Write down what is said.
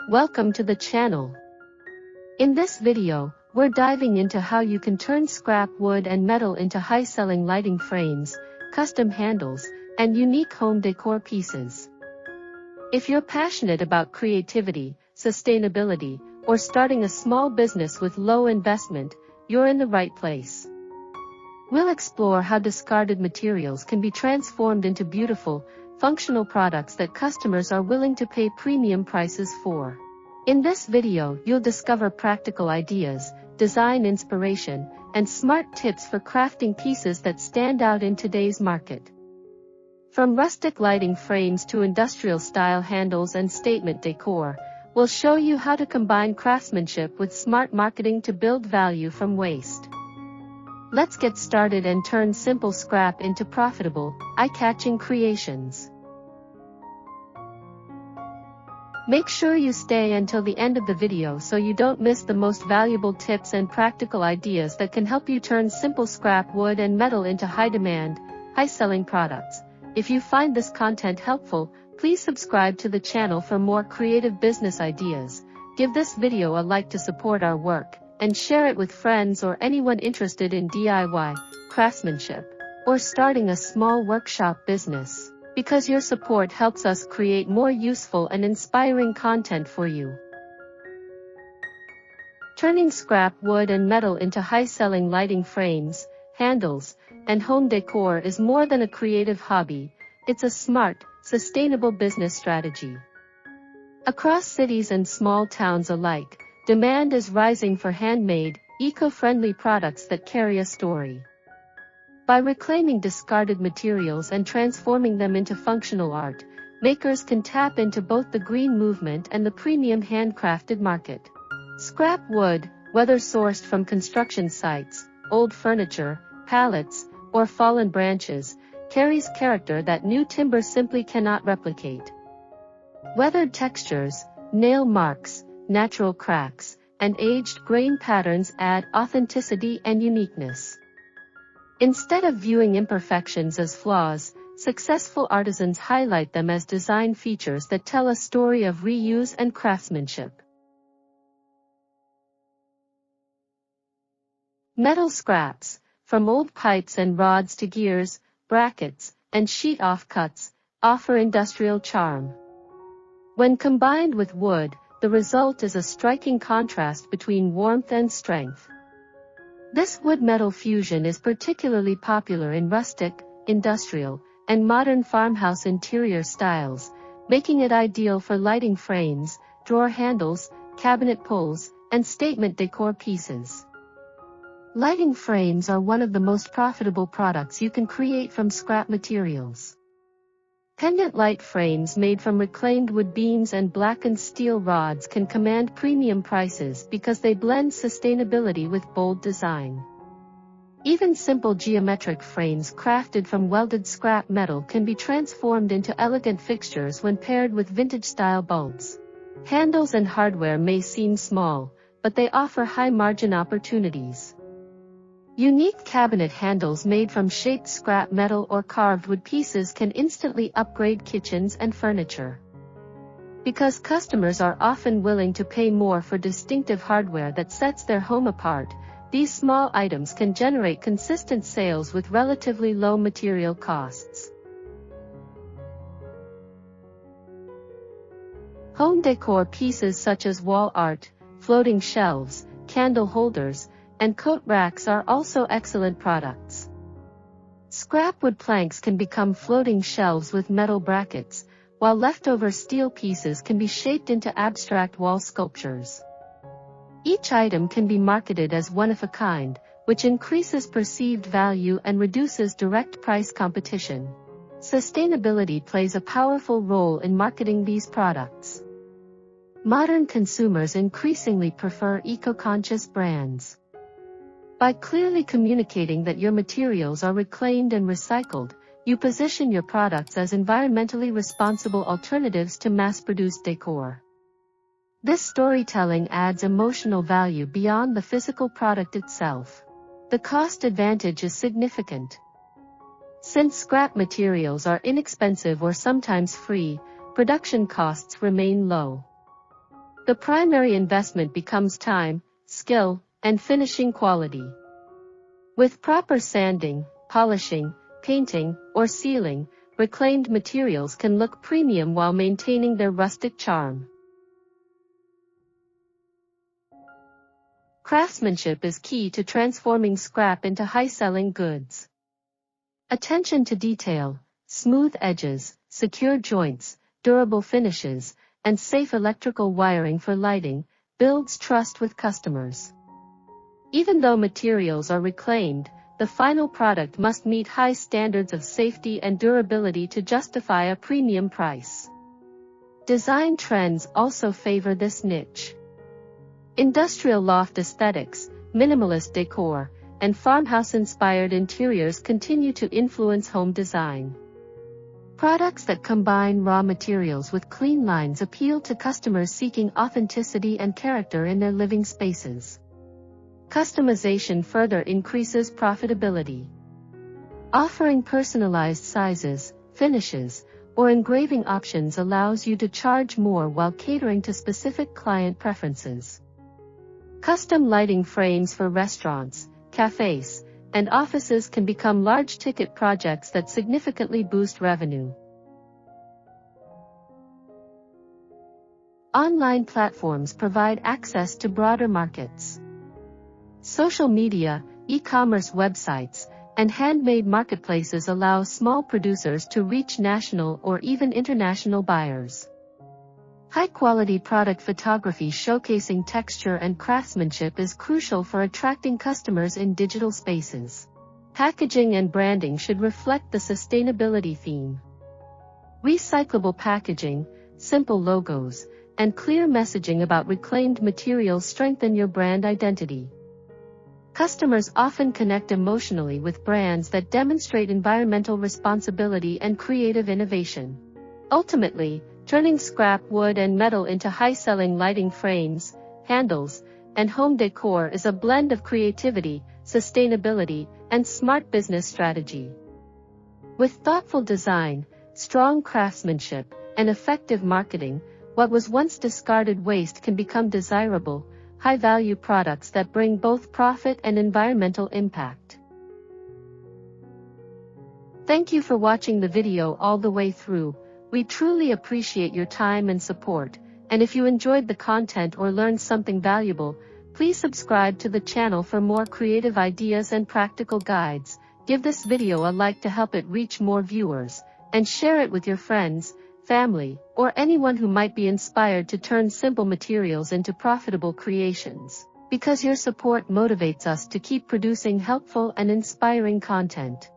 Welcome to the channel. In this video, we're diving into how you can turn scrap wood and metal into high-selling lighting frames, custom handles, and unique home decor pieces. If you're passionate about creativity, sustainability, or starting a small business with low investment, you're in the right place. We'll explore how discarded materials can be transformed into beautiful, functional products that customers are willing to pay premium prices for. In this video, you'll discover practical ideas, design inspiration, and smart tips for crafting pieces that stand out in today's market. From rustic lighting frames to industrial-style handles and statement decor, we'll show you how to combine craftsmanship with smart marketing to build value from waste. Let's get started and turn simple scrap into profitable, eye-catching creations. Make sure you stay until the end of the video so you don't miss the most valuable tips and practical ideas that can help you turn simple scrap wood and metal into high-demand, high-selling products. If you find this content helpful, please subscribe to the channel for more creative business ideas. Give this video a like to support our work, and share it with friends or anyone interested in DIY, craftsmanship, or starting a small workshop business, because your support helps us create more useful and inspiring content for you. Turning scrap wood and metal into high-selling lighting frames, handles, and home decor is more than a creative hobby, it's a smart, sustainable business strategy. Across cities and small towns alike, demand is rising for handmade, eco-friendly products that carry a story. By reclaiming discarded materials and transforming them into functional art, makers can tap into both the green movement and the premium handcrafted market. Scrap wood, whether sourced from construction sites, old furniture, pallets, or fallen branches, carries character that new timber simply cannot replicate. Weathered textures, nail marks, natural cracks, and aged grain patterns add authenticity and uniqueness. Instead of viewing imperfections as flaws, successful artisans highlight them as design features that tell a story of reuse and craftsmanship. Metal scraps, from old pipes and rods to gears, brackets, and sheet offcuts, offer industrial charm. When combined with wood, the result is a striking contrast between warmth and strength. This wood-metal fusion is particularly popular in rustic, industrial, and modern farmhouse interior styles, making it ideal for lighting frames, drawer handles, cabinet pulls, and statement decor pieces. Lighting frames are one of the most profitable products you can create from scrap materials. Pendant light frames made from reclaimed wood beams and blackened steel rods can command premium prices because they blend sustainability with bold design. Even simple geometric frames crafted from welded scrap metal can be transformed into elegant fixtures when paired with vintage-style bulbs. Handles and hardware may seem small, but they offer high-margin opportunities. Unique cabinet handles made from shaped scrap metal or carved wood pieces can instantly upgrade kitchens and furniture. Because customers are often willing to pay more for distinctive hardware that sets their home apart, these small items can generate consistent sales with relatively low material costs. Home decor pieces such as wall art, floating shelves, candle holders, and coat racks are also excellent products. Scrap wood planks can become floating shelves with metal brackets, while leftover steel pieces can be shaped into abstract wall sculptures. Each item can be marketed as one of a kind, which increases perceived value and reduces direct price competition. Sustainability plays a powerful role in marketing these products. Modern consumers increasingly prefer eco-conscious brands. By clearly communicating that your materials are reclaimed and recycled, you position your products as environmentally responsible alternatives to mass-produced decor. This storytelling adds emotional value beyond the physical product itself. The cost advantage is significant. Since scrap materials are inexpensive or sometimes free, production costs remain low. The primary investment becomes time, skill, and finishing quality. With proper sanding, polishing, painting, or sealing, reclaimed materials can look premium while maintaining their rustic charm. Craftsmanship is key to transforming scrap into high-selling goods. Attention to detail, smooth edges, secure joints, durable finishes, and safe electrical wiring for lighting, builds trust with customers. Even though materials are reclaimed, the final product must meet high standards of safety and durability to justify a premium price. Design trends also favor this niche. Industrial loft aesthetics, minimalist decor, and farmhouse-inspired interiors continue to influence home design. Products that combine raw materials with clean lines appeal to customers seeking authenticity and character in their living spaces. Customization further increases profitability. Offering personalized sizes, finishes, or engraving options allows you to charge more while catering to specific client preferences. Custom lighting frames for restaurants, cafes, and offices can become large-ticket projects that significantly boost revenue. Online platforms provide access to broader markets. Social media, e-commerce websites, and handmade marketplaces allow small producers to reach national or even international buyers. High-quality product photography showcasing texture and craftsmanship is crucial for attracting customers in digital spaces. Packaging and branding should reflect the sustainability theme. Recyclable packaging, simple logos, and clear messaging about reclaimed materials strengthen your brand identity. Customers often connect emotionally with brands that demonstrate environmental responsibility and creative innovation. Ultimately, turning scrap wood and metal into high-selling lighting frames, handles, and home decor is a blend of creativity, sustainability, and smart business strategy. With thoughtful design, strong craftsmanship, and effective marketing, what was once discarded waste can become desirable, high-value products that bring both profit and environmental impact. Thank you for watching the video all the way through. We truly appreciate your time and support, and if you enjoyed the content or learned something valuable, please subscribe to the channel for more creative ideas and practical guides. Give this video a like to help it reach more viewers, and share it with your friends, family, or anyone who might be inspired to turn simple materials into profitable creations. Because your support motivates us to keep producing helpful and inspiring content.